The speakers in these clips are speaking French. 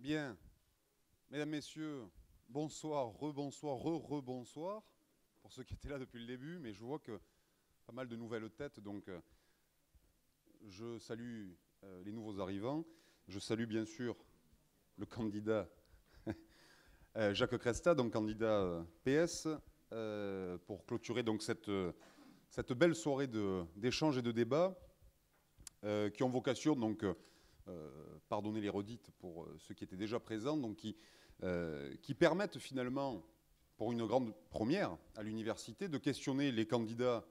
Bien, mesdames, messieurs, bonsoir, rebonsoir, re-rebonsoir, pour ceux qui étaient là depuis le début, mais je vois que pas mal de nouvelles têtes, donc je salue les nouveaux arrivants. Je salue bien sûr le candidat Jacques Cresta, donc candidat PS, pour clôturer donc cette belle soirée d'échanges et de débats qui ont vocation, donc, pardonnez les redites pour ceux qui étaient déjà présents, donc qui permettent finalement, pour une grande première à l'université, de questionner les candidats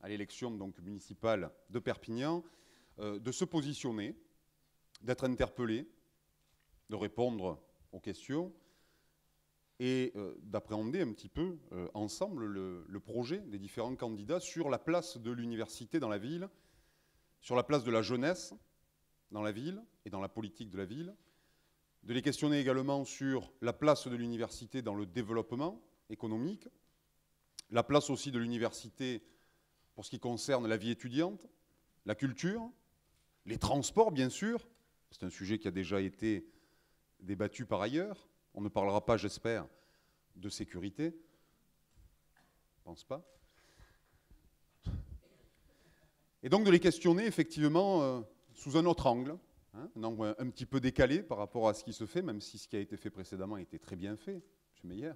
à l'élection donc municipale de Perpignan, de se positionner, d'être interpellés, de répondre aux questions et d'appréhender un petit peu ensemble le projet des différents candidats sur la place de l'université dans la ville, sur la place de la jeunesse dans la ville et dans la politique de la ville, de les questionner également sur la place de l'université dans le développement économique, la place aussi de l'université pour ce qui concerne la vie étudiante, la culture, les transports bien sûr, c'est un sujet qui a déjà été débattu par ailleurs, on ne parlera pas, j'espère, de sécurité, je ne pense pas. Et donc de les questionner effectivement sous un autre angle, hein, un angle un petit peu décalé par rapport à ce qui se fait, même si ce qui a été fait précédemment était très bien fait, M. Meyer.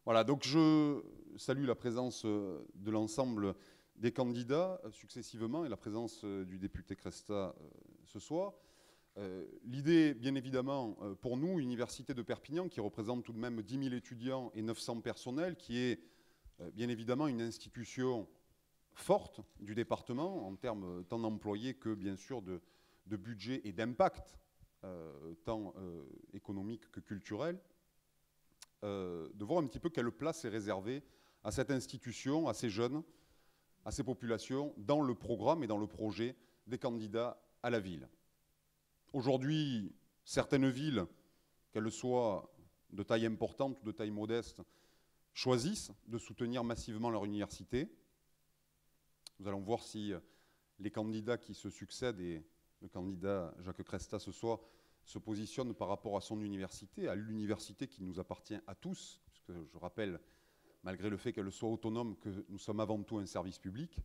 Voilà, donc je salue la présence de l'ensemble des candidats successivement et la présence du député Cresta ce soir. L'idée, bien évidemment, pour nous, Université de Perpignan, qui représente tout de même 10 000 étudiants et 900 personnels, qui est bien évidemment une institution forte du département en termes tant d'employés que bien sûr de budget et d'impact tant économique que culturel, de voir un petit peu quelle place est réservée à cette institution, à ces jeunes, à ces populations dans le programme et dans le projet des candidats à la ville. Aujourd'hui, certaines villes, qu'elles soient de taille importante ou de taille modeste, choisissent de soutenir massivement leur université. Nous allons voir si les candidats qui se succèdent, et le candidat Jacques Cresta ce soir, se positionnent par rapport à son université, à l'université qui nous appartient à tous, puisque je rappelle, malgré le fait qu'elle soit autonome, que nous sommes avant tout un service public,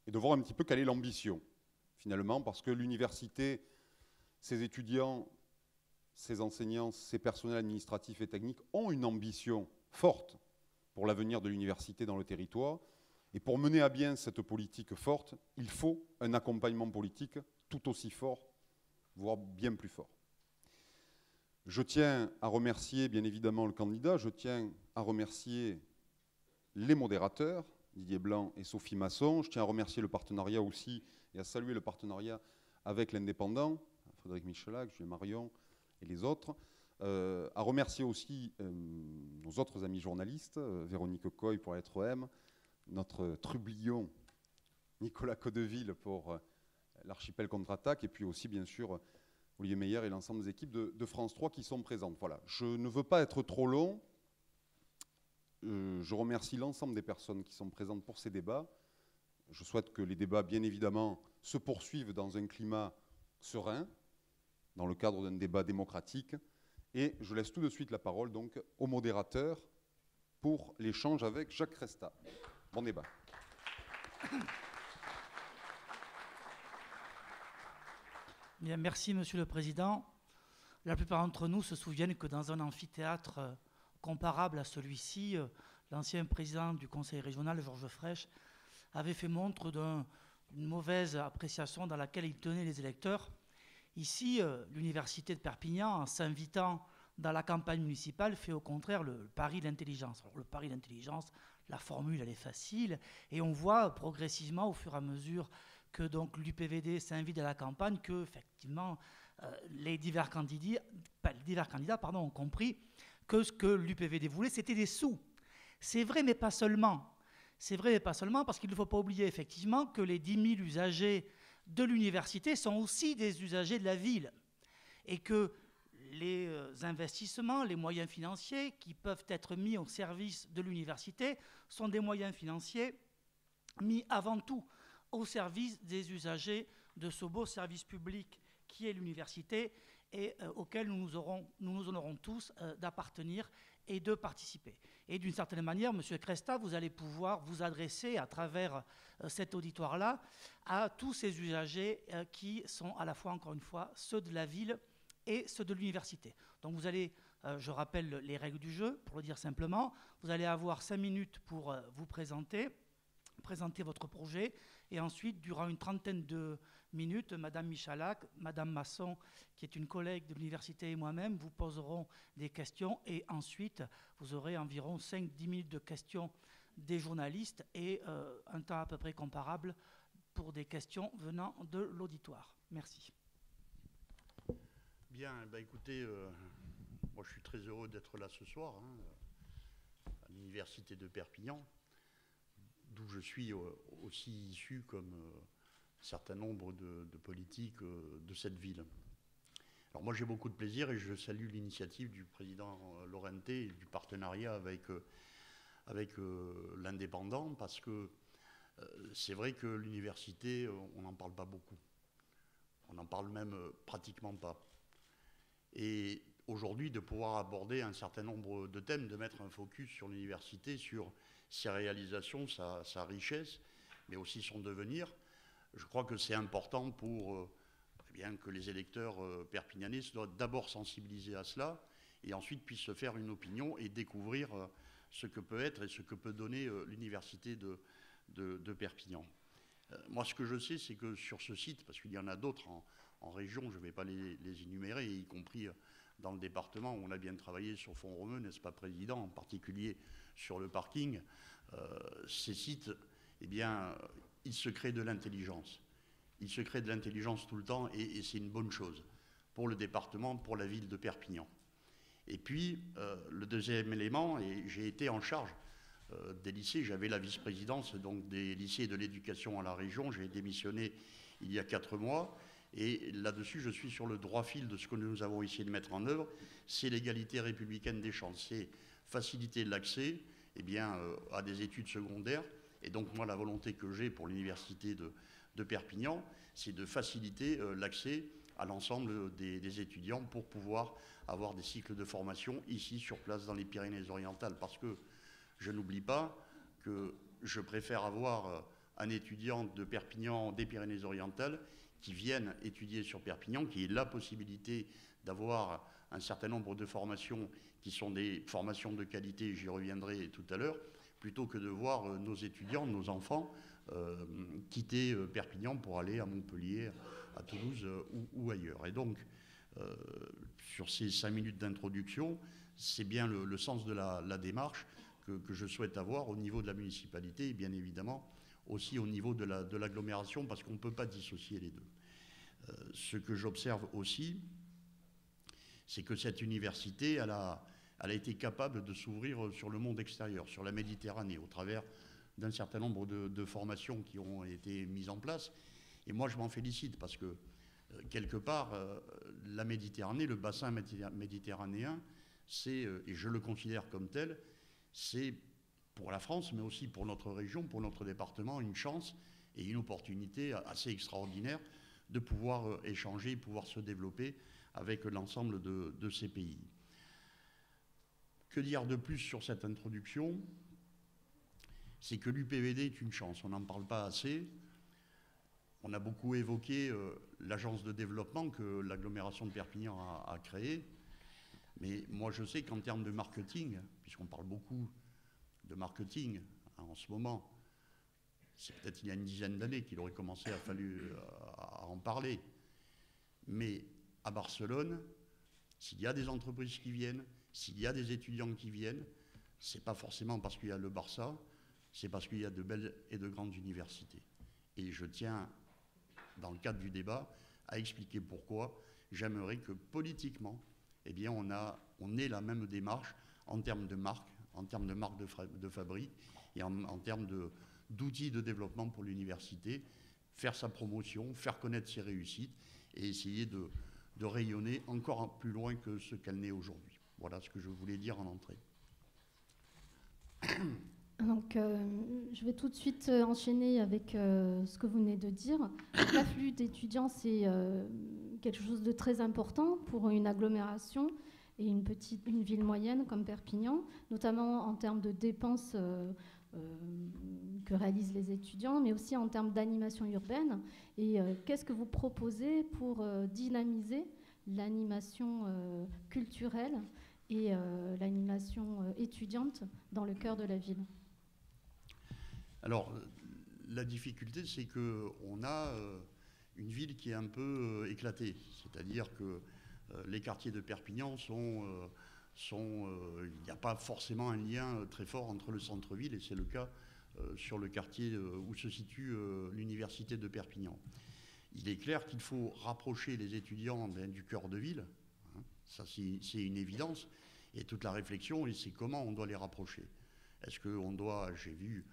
et de voir un petit peu quelle est l'ambition, finalement, parce que l'université, ses étudiants, ses enseignants, ses personnels administratifs et techniques ont une ambition forte pour l'avenir de l'université dans le territoire. Et pour mener à bien cette politique forte, il faut un accompagnement politique tout aussi fort, voire bien plus fort. Je tiens à remercier bien évidemment le candidat, je tiens à remercier les modérateurs, Didier Blanc et Sophie Masson, je tiens à remercier le partenariat aussi et à saluer le partenariat avec l'Indépendant, Frédéric Michelac, Julien Marion et les autres, à remercier aussi nos autres amis journalistes, Véronique Coy pour la Lettre-M, notre trublion Nicolas Codeville pour l'Archipel Contre-Attaque, et puis aussi bien sûr Olivier Meyer et l'ensemble des équipes de France 3 qui sont présentes. Voilà. Je ne veux pas être trop long. Je remercie l'ensemble des personnes qui sont présentes pour ces débats. Je souhaite que les débats, bien évidemment, se poursuivent dans un climat serein, dans le cadre d'un débat démocratique. Et je laisse tout de suite la parole donc au modérateur pour l'échange avec Jacques Cresta. Bon débat. Bien, merci, Monsieur le Président. La plupart d'entre nous se souviennent que dans un amphithéâtre comparable à celui-ci, l'ancien président du Conseil régional, Georges Frêche, avait fait montre d'une mauvaise appréciation dans laquelle il tenait les électeurs. Ici, l'Université de Perpignan, en s'invitant dans la campagne municipale, fait au contraire le pari de l'intelligence. Alors, le pari de l'intelligence, la formule, elle est facile, et on voit progressivement, au fur et à mesure que donc l'UPVD s'invite à la campagne, que effectivement les divers candidats ont compris que ce que l'UPVD voulait, c'était des sous. C'est vrai, mais pas seulement. C'est vrai, mais pas seulement, parce qu'il ne faut pas oublier effectivement que les 10 000 usagers de l'université sont aussi des usagers de la ville, et que les investissements, les moyens financiers qui peuvent être mis au service de l'université sont des moyens financiers mis avant tout au service des usagers de ce beau service public qui est l'université et auquel nous nous honorons tous d'appartenir et de participer. Et d'une certaine manière, Monsieur Cresta, vous allez pouvoir vous adresser à travers cet auditoire-là à tous ces usagers qui sont à la fois, encore une fois, ceux de la ville et ceux de l'université. Donc vous allez, je rappelle les règles du jeu, pour le dire simplement, vous allez avoir 5 minutes pour vous présenter votre projet, et ensuite, durant une trentaine de minutes, Madame Michalak, Madame Masson, qui est une collègue de l'université, et moi-même, vous poserons des questions, et ensuite, vous aurez environ 5-10 minutes de questions des journalistes, et un temps à peu près comparable pour des questions venant de l'auditoire. Merci. Bien, ben écoutez, moi je suis très heureux d'être là ce soir, à l'université de Perpignan, d'où je suis aussi issu comme un certain nombre de politiques de cette ville. Alors moi j'ai beaucoup de plaisir et je salue l'initiative du président Lorente et du partenariat avec l'Indépendant, parce que c'est vrai que l'université, on n'en parle pas beaucoup. On n'en parle même pratiquement pas. Et aujourd'hui, de pouvoir aborder un certain nombre de thèmes, de mettre un focus sur l'université, sur ses réalisations, sa richesse, mais aussi son devenir, je crois que c'est important pour bien que les électeurs perpignanais soient d'abord sensibilisés à cela, et ensuite puissent se faire une opinion et découvrir ce que peut être et ce que peut donner l'université de Perpignan. Moi, ce que je sais, c'est que sur ce site, parce qu'il y en a d'autres en région, je ne vais pas les énumérer, y compris dans le département où on a bien travaillé sur Font-Romeu, n'est-ce pas, Président, en particulier sur le parking, ces sites, eh bien, ils se créent de l'intelligence. Ils se créent de l'intelligence tout le temps et c'est une bonne chose pour le département, pour la ville de Perpignan. Et puis, le deuxième élément, et j'ai été en charge des lycées, j'avais la vice-présidence donc des lycées et de l'éducation à la région, j'ai démissionné il y a 4 mois, et là-dessus je suis sur le droit fil de ce que nous avons essayé de mettre en œuvre, c'est l'égalité républicaine des chances, c'est faciliter l'accès à des études secondaires, et donc moi la volonté que j'ai pour l'université de Perpignan, c'est de faciliter l'accès à l'ensemble des étudiants pour pouvoir avoir des cycles de formation ici sur place dans les Pyrénées-Orientales, parce que je n'oublie pas que je préfère avoir un étudiant de Perpignan, des Pyrénées-Orientales, qui vienne étudier sur Perpignan, qui ait la possibilité d'avoir un certain nombre de formations qui sont des formations de qualité, j'y reviendrai tout à l'heure, plutôt que de voir nos étudiants, nos enfants, quitter Perpignan pour aller à Montpellier, à Toulouse ou ailleurs. Et donc, sur ces 5 minutes d'introduction, c'est bien le sens de la démarche que je souhaite avoir au niveau de la municipalité et bien évidemment aussi au niveau de l'agglomération, parce qu'on ne peut pas dissocier les deux. Ce que j'observe aussi, c'est que cette université, elle a été capable de s'ouvrir sur le monde extérieur, sur la Méditerranée, au travers d'un certain nombre de formations qui ont été mises en place. Et moi, je m'en félicite, parce que, quelque part, la Méditerranée, le bassin méditerranéen, c'est, et je le considère comme tel, c'est pour la France, mais aussi pour notre région, pour notre département, une chance et une opportunité assez extraordinaire de pouvoir échanger, pouvoir se développer avec l'ensemble de ces pays. Que dire de plus sur cette introduction? C'est que l'UPVD est une chance, on n'en parle pas assez. On a beaucoup évoqué l'agence de développement que l'agglomération de Perpignan a créée. Mais moi, je sais qu'en termes de marketing, puisqu'on parle beaucoup de marketing en ce moment, c'est peut-être il y a une dizaine d'années qu'il aurait commencé à en parler. Mais à Barcelone, s'il y a des entreprises qui viennent, s'il y a des étudiants qui viennent, c'est pas forcément parce qu'il y a le Barça, c'est parce qu'il y a de belles et de grandes universités. Et je tiens, dans le cadre du débat, à expliquer pourquoi j'aimerais que politiquement, eh bien, on ait la même démarche en termes de marque, de fabrique et en termes d'outils de développement pour l'université, faire sa promotion, faire connaître ses réussites et essayer de rayonner encore plus loin que ce qu'elle n'est aujourd'hui. Voilà ce que je voulais dire en entrée. Donc, je vais tout de suite enchaîner avec ce que vous venez de dire. L'afflux d'étudiants s'est quelque chose de très important pour une agglomération et une ville moyenne comme Perpignan, notamment en termes de dépenses que réalisent les étudiants, mais aussi en termes d'animation urbaine. Et qu'est-ce que vous proposez pour dynamiser l'animation culturelle et l'animation étudiante dans le cœur de la ville? Alors, la difficulté, c'est qu'on a une ville qui est un peu éclatée. C'est-à-dire que les quartiers de Perpignan il n'y a pas forcément un lien très fort entre le centre-ville, et c'est le cas sur le quartier où se situe l'université de Perpignan. Il est clair qu'il faut rapprocher les étudiants du cœur de ville. Hein, ça, c'est une évidence. Et toute la réflexion, c'est comment on doit les rapprocher. Est-ce qu'on doit... J'ai vu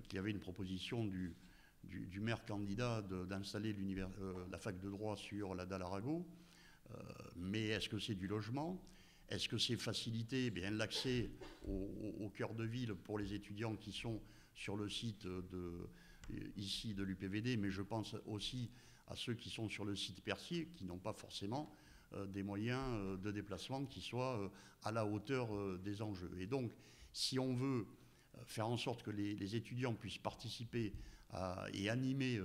qu'il y avait une proposition du maire candidat d'installer la fac de droit sur la dalle Arago. Mais est-ce que c'est du logement? Est-ce que c'est faciliter l'accès au cœur de ville pour les étudiants qui sont sur le site ici de l'UPVD, mais je pense aussi à ceux qui sont sur le site Percier, qui n'ont pas forcément des moyens de déplacement qui soient à la hauteur des enjeux. Et donc, si on veut faire en sorte que les étudiants puissent participer et animer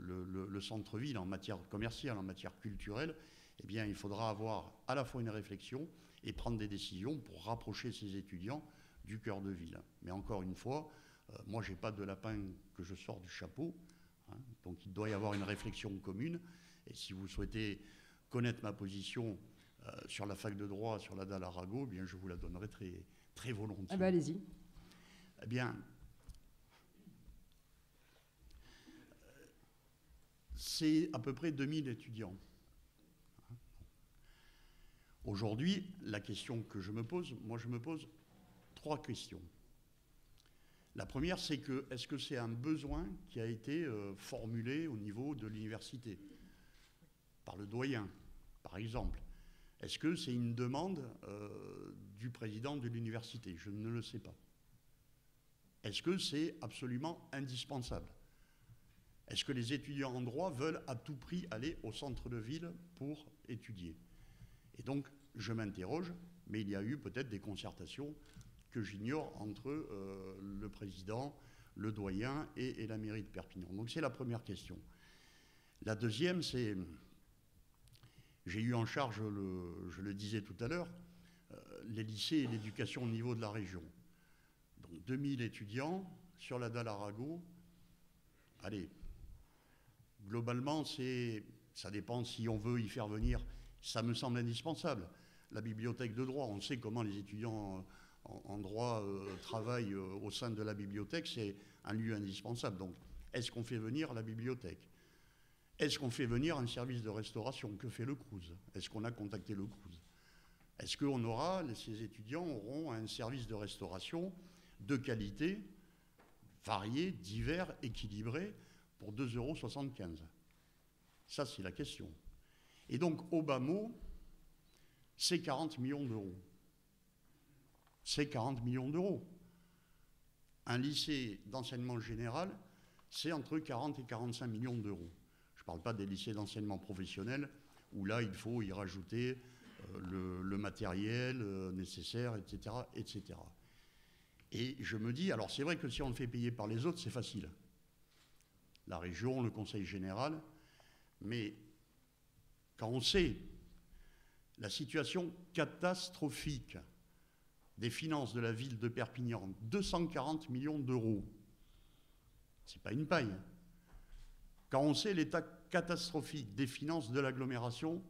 le centre-ville en matière commerciale, en matière culturelle, eh bien, il faudra avoir à la fois une réflexion et prendre des décisions pour rapprocher ces étudiants du cœur de ville. Mais encore une fois, moi, je n'ai pas de lapin que je sors du chapeau, hein, donc il doit y avoir une réflexion commune. Et si vous souhaitez connaître ma position sur la fac de droit, sur la dalle Arago, eh bien, je vous la donnerai très, très volontiers. Ah ben, allez-y. Eh bien, c'est à peu près 2000 étudiants. Aujourd'hui, la question que je me pose, je me pose 3 questions. La première, c'est est-ce que c'est un besoin qui a été formulé au niveau de l'université, par le doyen, par exemple? Est-ce que c'est une demande du président de l'université? Je ne le sais pas. Est-ce que c'est absolument indispensable? Est-ce que les étudiants en droit veulent à tout prix aller au centre de ville pour étudier? Et donc, je m'interroge, mais il y a eu peut-être des concertations que j'ignore entre le président, le doyen et la mairie de Perpignan. Donc c'est la première question. La deuxième, c'est... J'ai eu en charge, je le disais tout à l'heure, les lycées et l'éducation au niveau de la région. Donc 2000 étudiants sur la dalle Arago. Allez, globalement, ça dépend si on veut y faire venir. Ça me semble indispensable. La bibliothèque de droit, on sait comment les étudiants en droit travaillent au sein de la bibliothèque, c'est un lieu indispensable. Donc, est-ce qu'on fait venir la bibliothèque? Est-ce qu'on fait venir un service de restauration? Que fait le Crous? Est-ce qu'on a contacté le Crous? Est-ce que ces étudiants auront un service de restauration de qualité, varié, divers, équilibré, pour 2,75 €? Ça, c'est la question. Et donc, au bas mot, c'est 40 millions d'euros. C'est 40 millions d'euros. Un lycée d'enseignement général, c'est entre 40 et 45 millions d'euros. Je ne parle pas des lycées d'enseignement professionnel, où là, il faut y rajouter le matériel nécessaire, etc., etc. Et je me dis, alors c'est vrai que si on le fait payer par les autres, c'est facile. La région, le conseil général, mais quand on sait la situation catastrophique des finances de la ville de Perpignan, 240 millions d'euros, c'est pas une paille. Quand on sait l'état catastrophique des finances de l'agglomération,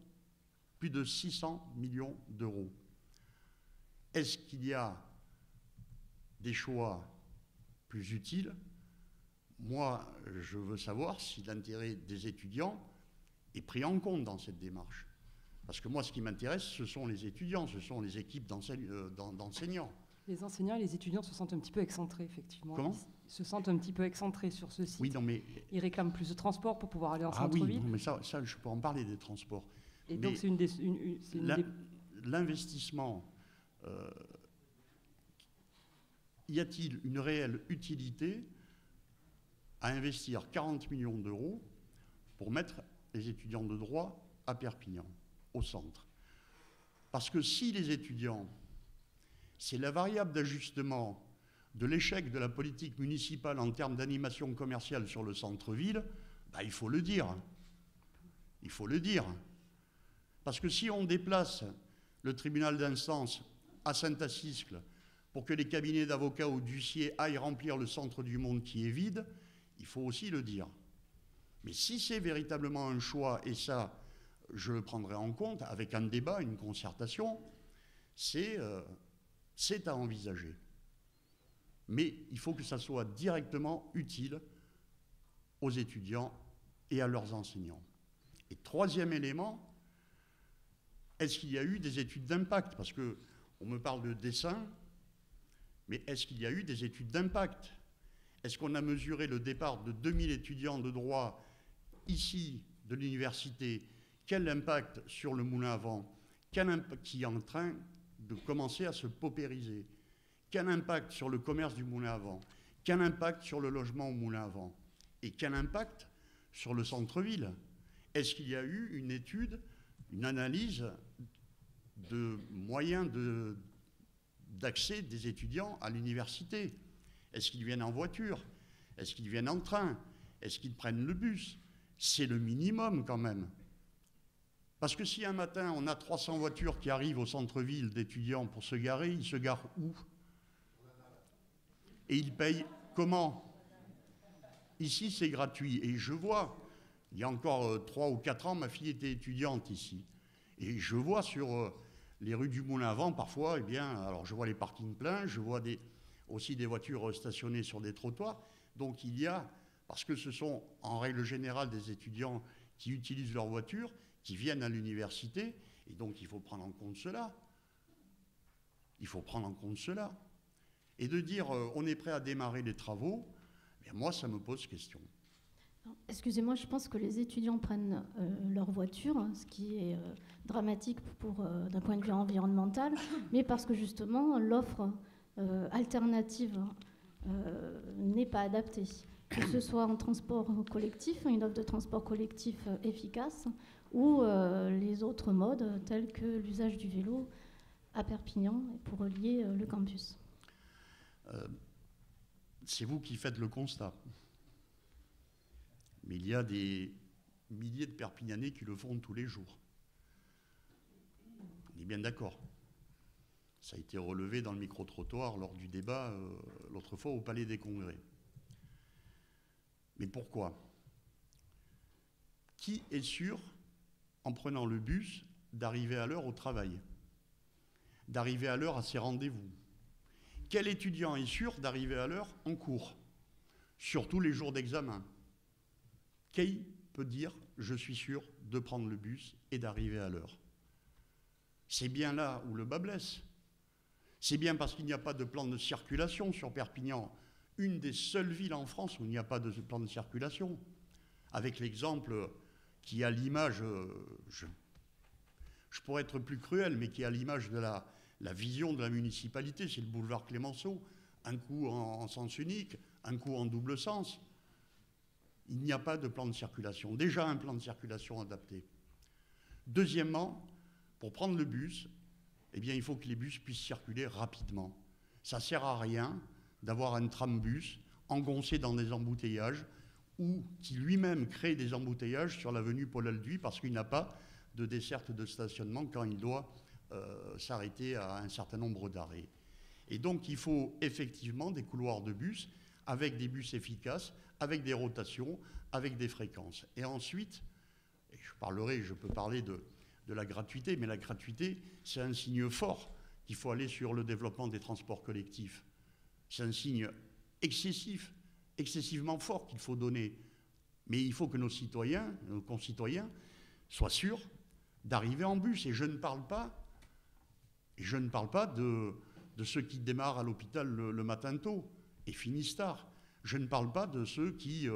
plus de 600 millions d'euros. Est-ce qu'il y a des choix plus utiles? Moi, je veux savoir si l'intérêt des étudiants est pris en compte dans cette démarche. Parce que moi, ce qui m'intéresse, ce sont les étudiants, ce sont les équipes d'enseignants. Les enseignants et les étudiants se sentent un petit peu excentrés, effectivement. Comment? Ils se sentent un petit peu excentrés sur ce site. Oui, non, mais... Ils réclament plus de transport pour pouvoir aller en centre-ville. Ah oui, non, mais ça, je peux en parler des transports. Et donc, c'est l'investissement, y a-t-il une réelle utilité à investir 40 millions d'euros pour mettre les étudiants de droit à Perpignan, au centre. Parce que si les étudiants, c'est la variable d'ajustement de l'échec de la politique municipale en termes d'animation commerciale sur le centre-ville, bah, il faut le dire. Il faut le dire. Parce que si on déplace le tribunal d'instance à Saint-Assiscle pour que les cabinets d'avocats ou d'huissiers aillent remplir le centre du monde qui est vide, il faut aussi le dire. Mais si c'est véritablement un choix, et ça, je le prendrai en compte, avec un débat, une concertation, c'est à envisager. Mais il faut que ça soit directement utile aux étudiants et à leurs enseignants. Et troisième élément, est-ce qu'il y a eu des études d'impact? Parce qu'on me parle de dessin, mais est-ce qu'il y a eu des études d'impact? Est-ce qu'on a mesuré le départ de 2000 étudiants de droit ici, de l'université? Quel impact sur le moulin à vent? Quel impact qui est en train de commencer à se paupériser? Quel impact sur le commerce du moulin à vent? Quel impact sur le logement au moulin à vent? Et quel impact sur le centre-ville? Est-ce qu'il y a eu une étude, une analyse de moyens d'accès des étudiants à l'université? Est-ce qu'ils viennent en voiture? Est-ce qu'ils viennent en train? Est-ce qu'ils prennent le bus? C'est le minimum quand même. Parce que si un matin on a 300 voitures qui arrivent au centre-ville d'étudiants pour se garer, ils se garent où? Et ils payent comment? Ici c'est gratuit. Et je vois, il y a encore 3 ou 4 ans, ma fille était étudiante ici. Et je vois sur les rues du Moulin à Vent parfois, eh bien, alors je vois les parkings pleins, je vois aussi des voitures stationnées sur des trottoirs. Donc il y a, parce que ce sont en règle générale des étudiants qui utilisent leur voiture, qui viennent à l'université, et donc il faut prendre en compte cela. Il faut prendre en compte cela. Et de dire on est prêt à démarrer les travaux, bien, moi ça me pose question. Excusez-moi, je pense que les étudiants prennent leur voiture, ce qui est dramatique d'un point de vue environnemental, mais parce que justement l'offre alternative n'est pas adaptée. Que ce soit en transport collectif, une offre de transport collectif efficace, ou les autres modes tels que l'usage du vélo à Perpignan pour relier le campus. C'est vous qui faites le constat. Mais il y a des milliers de Perpignanais qui le font tous les jours. On est bien d'accord. Ça a été relevé dans le micro-trottoir lors du débat l'autre fois au Palais des Congrès. Mais pourquoi? Qui est sûr, en prenant le bus, d'arriver à l'heure au travail? D'arriver à l'heure à ses rendez-vous? Quel étudiant est sûr d'arriver à l'heure en cours? Surtout les jours d'examen. Qui peut dire « je suis sûr de prendre le bus et d'arriver à l'heure » C'est bien là où le bât blesse. C'est bien parce qu'il n'y a pas de plan de circulation sur Perpignan, une des seules villes en France où il n'y a pas de plan de circulation. Avec l'exemple qui a l'image, je pourrais être plus cruel, mais qui a l'image de la vision de la municipalité, c'est le boulevard Clémenceau, un coup en sens unique, un coup en double sens. Il n'y a pas de plan de circulation. Déjà un plan de circulation adapté. Deuxièmement, pour prendre le bus, eh bien, il faut que les bus puissent circuler rapidement. Ça ne sert à rien d'avoir un trambus engoncé dans des embouteillages ou qui lui-même crée des embouteillages sur l'avenue Paul-Alduy parce qu'il n'a pas de desserte de stationnement quand il doit s'arrêter à un certain nombre d'arrêts. Et donc, il faut effectivement des couloirs de bus avec des bus efficaces, avec des rotations, avec des fréquences. Et ensuite, je peux parler de la gratuité, mais la gratuité, c'est un signe fort qu'il faut aller sur le développement des transports collectifs. C'est un signe excessivement fort qu'il faut donner. Mais il faut que nos concitoyens, soient sûrs d'arriver en bus. Et je ne parle pas de ceux qui démarrent à l'hôpital le matin tôt et finissent tard. Je ne parle pas de ceux qui,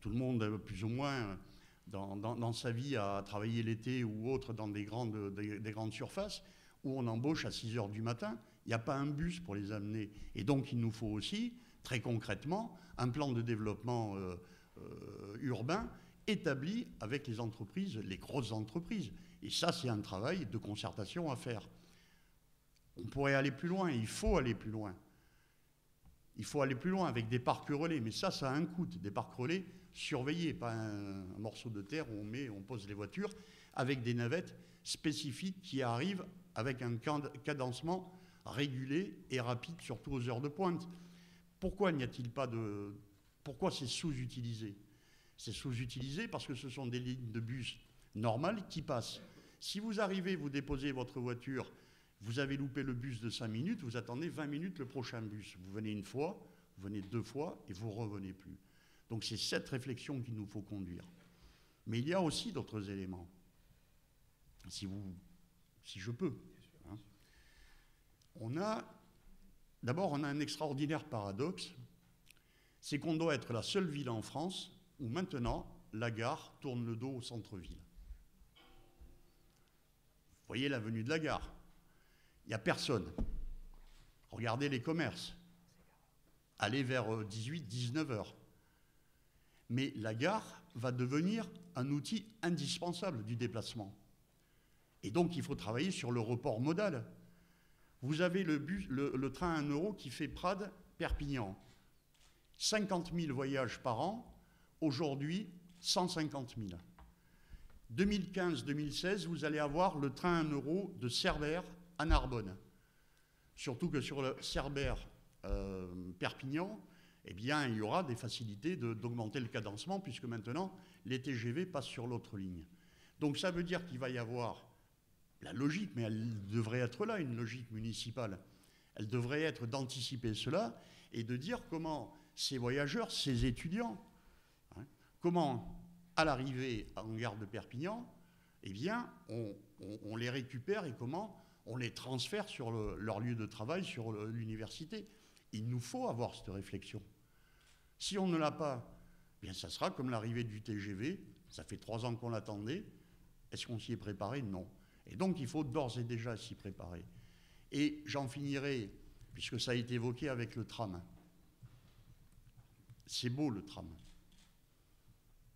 tout le monde plus ou moins dans sa vie a travaillé l'été ou autre dans des grandes surfaces où on embauche à 6 heures du matin. Il n'y a pas un bus pour les amener. Et donc il nous faut aussi, très concrètement, un plan de développement urbain établi avec les entreprises, les grosses entreprises. Et ça, c'est un travail de concertation à faire. On pourrait aller plus loin, il faut aller plus loin. Il faut aller plus loin avec des parcs relais, mais ça a un coût. Des parcs relais surveillés, pas un morceau de terre où on pose les voitures, avec des navettes spécifiques qui arrivent avec un cadencement régulé et rapide, surtout aux heures de pointe. Pourquoi n'y a-t-il pas de... Pourquoi c'est sous-utilisé? C'est sous-utilisé parce que ce sont des lignes de bus normales qui passent. Si vous arrivez, vous déposez votre voiture, vous avez loupé le bus de 5 minutes, vous attendez 20 minutes le prochain bus. Vous venez une fois, vous venez 2 fois et vous ne revenez plus. Donc c'est cette réflexion qu'il nous faut conduire. Mais il y a aussi d'autres éléments. Si je peux. Hein. D'abord, on a un extraordinaire paradoxe, c'est qu'on doit être la seule ville en France où maintenant la gare tourne le dos au centre-ville. Vous voyez l'avenue de la gare. Il n'y a personne. Regardez les commerces. Allez vers 18, 19 heures. Mais la gare va devenir un outil indispensable du déplacement. Et donc, il faut travailler sur le report modal. Vous avez le train à 1 euro qui fait Prades-Perpignan. 50 000 voyages par an. Aujourd'hui, 150 000. 2015-2016, vous allez avoir le train à 1 euro de Cerbère à Narbonne. Surtout que sur le Cerbère-Perpignan, eh bien, il y aura des facilités d'augmenter le cadencement, puisque maintenant, les TGV passent sur l'autre ligne. Donc ça veut dire qu'il va y avoir la logique, mais elle devrait être là, une logique municipale. Elle devrait être d'anticiper cela et de dire comment ces voyageurs, ces étudiants, hein, comment, à l'arrivée en gare de Perpignan, eh bien, on les récupère et comment on les transfère sur leur lieu de travail, sur l'université. Il nous faut avoir cette réflexion. Si on ne l'a pas, eh bien, ça sera comme l'arrivée du TGV. Ça fait 3 ans qu'on l'attendait. Est-ce qu'on s'y est préparé? Non. Et donc, il faut d'ores et déjà s'y préparer. Et j'en finirai, puisque ça a été évoqué avec le tram. C'est beau, le tram.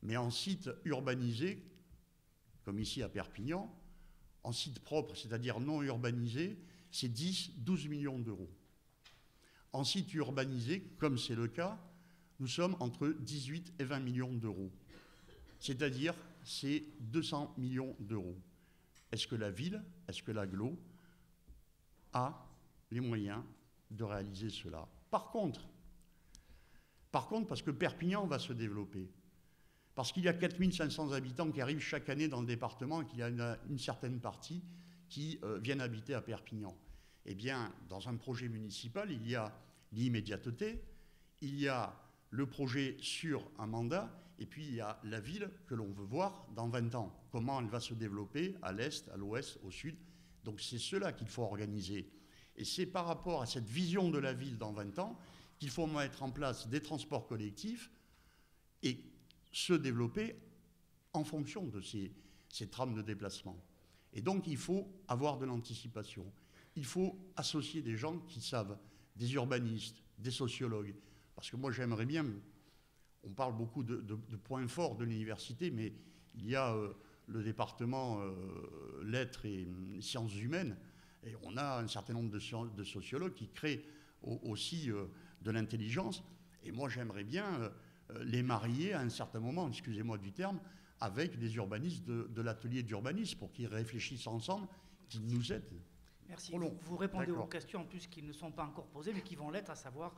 Mais en site urbanisé, comme ici à Perpignan, en site propre, c'est-à-dire non urbanisé, c'est 10-12 millions d'euros. En site urbanisé, comme c'est le cas, nous sommes entre 18 et 20 millions d'euros. C'est-à-dire, c'est 200 millions d'euros. Est-ce que la ville, est-ce que l'agglo a les moyens de réaliser cela? Par contre, parce que Perpignan va se développer, parce qu'il y a 4500 habitants qui arrivent chaque année dans le département et qu'il y a une certaine partie qui viennent habiter à Perpignan. Eh bien, dans un projet municipal, il y a l'immédiateté, il y a le projet sur un mandat, et puis il y a la ville que l'on veut voir dans 20 ans. Comment elle va se développer à l'est, à l'ouest, au sud. Donc c'est cela qu'il faut organiser. Et c'est par rapport à cette vision de la ville dans 20 ans qu'il faut mettre en place des transports collectifs et se développer en fonction de ces trames de déplacement. Et donc il faut avoir de l'anticipation. Il faut associer des gens qui savent, des urbanistes, des sociologues. Parce que moi j'aimerais bien, on parle beaucoup de points forts de l'université, mais il y a le département lettres et sciences humaines, et on a un certain nombre de sociologues qui créent aussi de l'intelligence. Et moi j'aimerais bien les marier à un certain moment, excusez-moi du terme, avec des urbanistes de l'atelier d'urbanisme pour qu'ils réfléchissent ensemble, qu'ils nous aident. Merci. Vous répondez aux questions en plus qui ne sont pas encore posées, mais qui vont l'être, à savoir,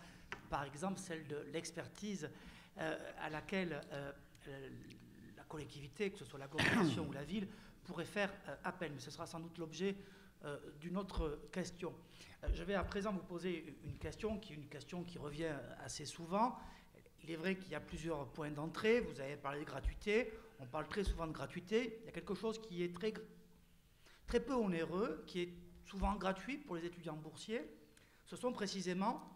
par exemple, celle de l'expertise à laquelle la collectivité, que ce soit l'agglomération ou la ville, pourrait faire appel. Mais ce sera sans doute l'objet d'une autre question. Je vais à présent vous poser une question qui revient assez souvent. Il est vrai qu'il y a plusieurs points d'entrée. Vous avez parlé de gratuité. On parle très souvent de gratuité. Il y a quelque chose qui est très peu onéreux, qui est souvent gratuit pour les étudiants boursiers. Ce sont précisément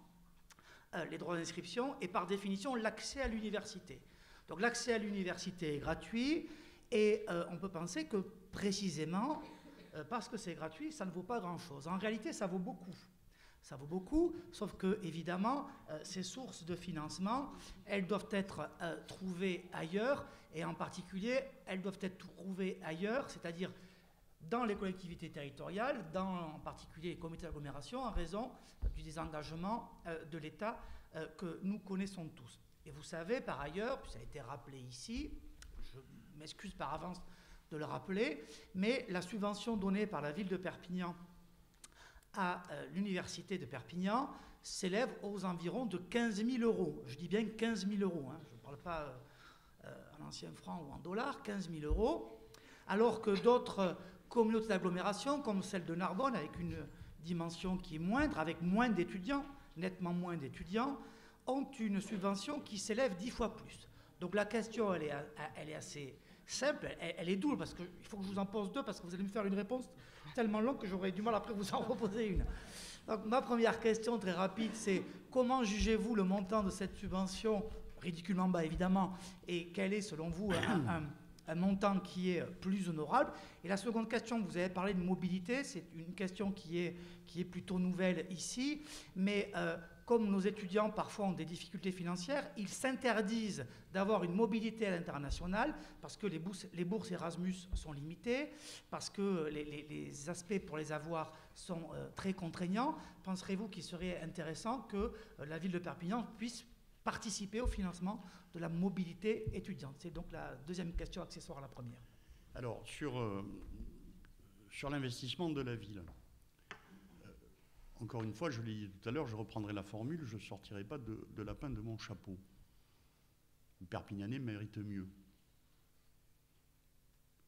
les droits d'inscription et par définition l'accès à l'université. Donc l'accès à l'université est gratuit et on peut penser que précisément parce que c'est gratuit, ça ne vaut pas grand-chose. En réalité, ça vaut beaucoup. ça vaut beaucoup, sauf que, évidemment, ces sources de financement, elles doivent être trouvées ailleurs, et en particulier, elles doivent être trouvées ailleurs, c'est-à-dire dans les collectivités territoriales, en particulier les comités d'agglomération, en raison du désengagement de l'État que nous connaissons tous. Et vous savez, par ailleurs, puis ça a été rappelé ici, je m'excuse par avance de le rappeler, mais la subvention donnée par la ville de Perpignan à l'université de Perpignan s'élève aux environs de 15 000 euros. Je dis bien 15 000 euros, hein. Je ne parle pas en ancien franc ou en dollars, 15 000 euros, alors que d'autres communautés d'agglomération, comme celle de Narbonne, avec une dimension qui est moindre, avec moins d'étudiants, nettement moins d'étudiants, ont une subvention qui s'élève 10 fois plus. Donc la question, elle est assez simple, elle est double, parce qu'il faut que je vous en pose deux, parce que vous allez me faire une réponse tellement longue que j'aurai du mal après vous en reposer une. Donc ma première question, très rapide, c'est comment jugez-vous le montant de cette subvention, ridiculement bas évidemment, et quel est selon vous un montant qui est plus honorable? Et la seconde question, vous avez parlé de mobilité, c'est une question qui est plutôt nouvelle ici, mais comme nos étudiants parfois ont des difficultés financières, ils s'interdisent d'avoir une mobilité à l'international parce que les bourses Erasmus sont limitées, parce que les aspects pour les avoir sont très contraignants. Penserez-vous qu'il serait intéressant que la ville de Perpignan puisse participer au financement de la mobilité étudiante? C'est donc la deuxième question accessoire à la première. Alors, sur l'investissement de la ville, encore une fois, je l'ai dit tout à l'heure, je reprendrai la formule, je ne sortirai pas de lapin de mon chapeau. Les Perpignanais méritent mieux.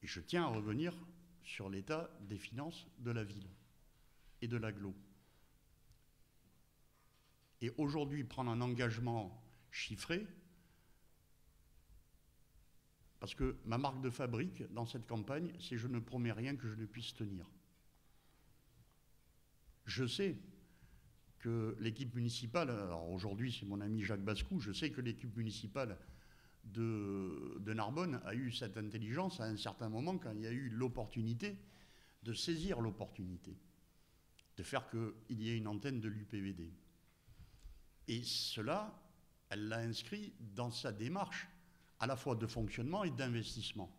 Et je tiens à revenir sur l'état des finances de la ville et de l'agglo. Et aujourd'hui, prendre un engagement chiffré, parce que ma marque de fabrique dans cette campagne, c'est je ne promets rien que je ne puisse tenir. Je sais que l'équipe municipale, alors aujourd'hui c'est mon ami Jacques Bascou, je sais que l'équipe municipale de Narbonne a eu cette intelligence à un certain moment quand il y a eu l'opportunité de saisir l'opportunité, de faire qu'il y ait une antenne de l'UPVD. Et cela, elle l'a inscrit dans sa démarche à la fois de fonctionnement et d'investissement.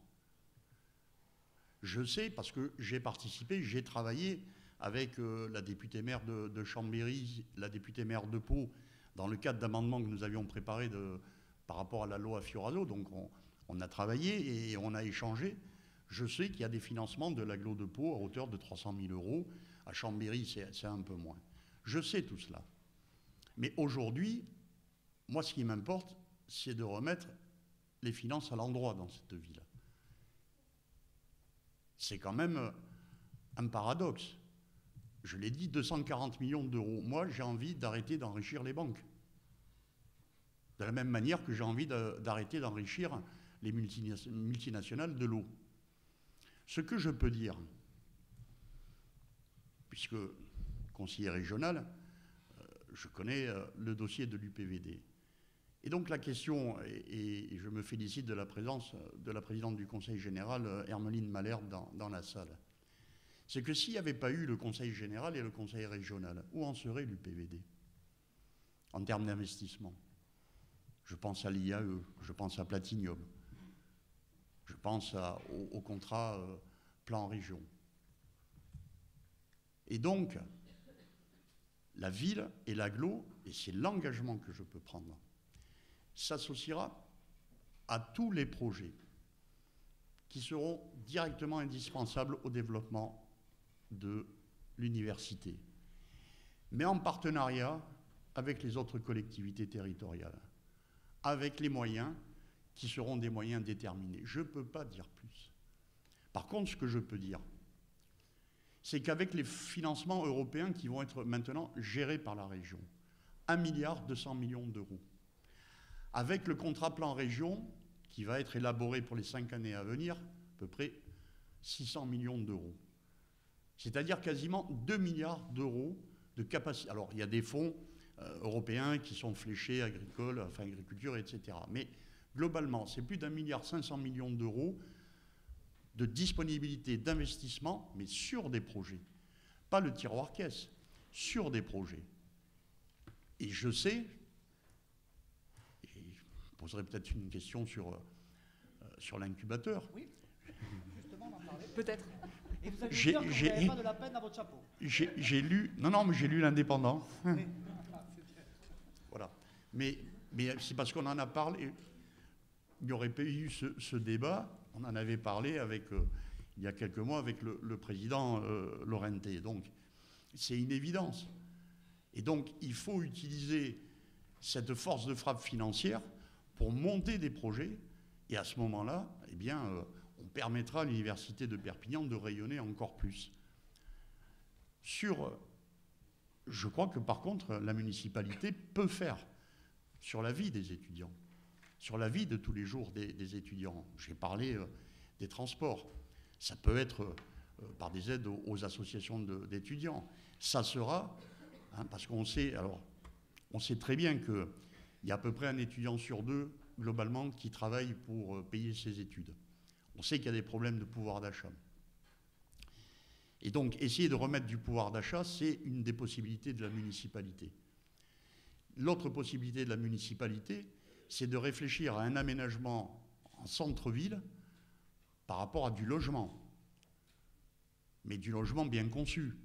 Je sais parce que j'ai participé, j'ai travaillé avec la députée maire de Chambéry, la députée maire de Pau, dans le cadre d'amendements que nous avions préparés par rapport à la loi Fiorano. Donc on a travaillé et on a échangé. Je sais qu'il y a des financements de l'agglo de Pau à hauteur de 300 000 euros. À Chambéry, c'est un peu moins. Je sais tout cela. Mais aujourd'hui, moi, ce qui m'importe, c'est de remettre les finances à l'endroit dans cette ville. C'est quand même un paradoxe. Je l'ai dit, 240 millions d'euros. Moi, j'ai envie d'arrêter d'enrichir les banques. De la même manière que j'ai envie d'arrêter d'enrichir les multinationales de l'eau. Ce que je peux dire, puisque conseiller régional, je connais le dossier de l'UPVD. Et donc la question, et je me félicite de la présence de la présidente du Conseil général, Hermeline Malherbe, dans la salle, c'est que s'il n'y avait pas eu le Conseil général et le Conseil régional, où en serait l'UPVD en termes d'investissement? Je pense à l'IAE, je pense à Platinium, je pense au contrat plan région. Et donc, la ville et l'agglo, et c'est l'engagement que je peux prendre, s'associera à tous les projets qui seront directement indispensables au développement de l'université, mais en partenariat avec les autres collectivités territoriales, avec les moyens qui seront des moyens déterminés. Je ne peux pas dire plus. Par contre, ce que je peux dire, c'est qu'avec les financements européens qui vont être maintenant gérés par la région, 1,2 milliard d'euros, avec le contrat plan région qui va être élaboré pour les 5 années à venir, à peu près 600 millions d'euros. C'est-à-dire quasiment 2 milliards d'euros de capacité. Alors, il y a des fonds européens qui sont fléchés, agricoles, enfin agriculture, etc. Mais globalement, c'est plus d'1,5 milliard d'euros de disponibilité d'investissement, mais sur des projets. Pas le tiroir caisse, sur des projets. Et je sais, et je poserai peut-être une question sur l'incubateur. Oui, justement, on en parlait. Peut-être. Et vous allez dire que vous n'avez pas de la peine à votre chapeau. J'ai lu... Non, mais j'ai lu l'Indépendant. Oui. Voilà. Mais c'est parce qu'on en a parlé. Il n'y aurait pas eu ce débat. On en avait parlé il y a quelques mois avec le président Lorente. Donc, c'est une évidence. Et donc, il faut utiliser cette force de frappe financière pour monter des projets. Et à ce moment-là, eh bien, on permettra à l'Université de Perpignan de rayonner encore plus. Je crois que par contre, la municipalité peut faire sur la vie des étudiants, sur la vie de tous les jours des étudiants. J'ai parlé des transports. Ça peut être par des aides aux associations d'étudiants. Ça sera, parce qu'on sait, on sait très bien qu'il y a à peu près un étudiant sur deux, globalement, qui travaille pour payer ses études. On sait qu'il y a des problèmes de pouvoir d'achat. Et donc, essayer de remettre du pouvoir d'achat, c'est une des possibilités de la municipalité. L'autre possibilité de la municipalité, c'est de réfléchir à un aménagement en centre-ville par rapport à du logement. Mais du logement bien conçu,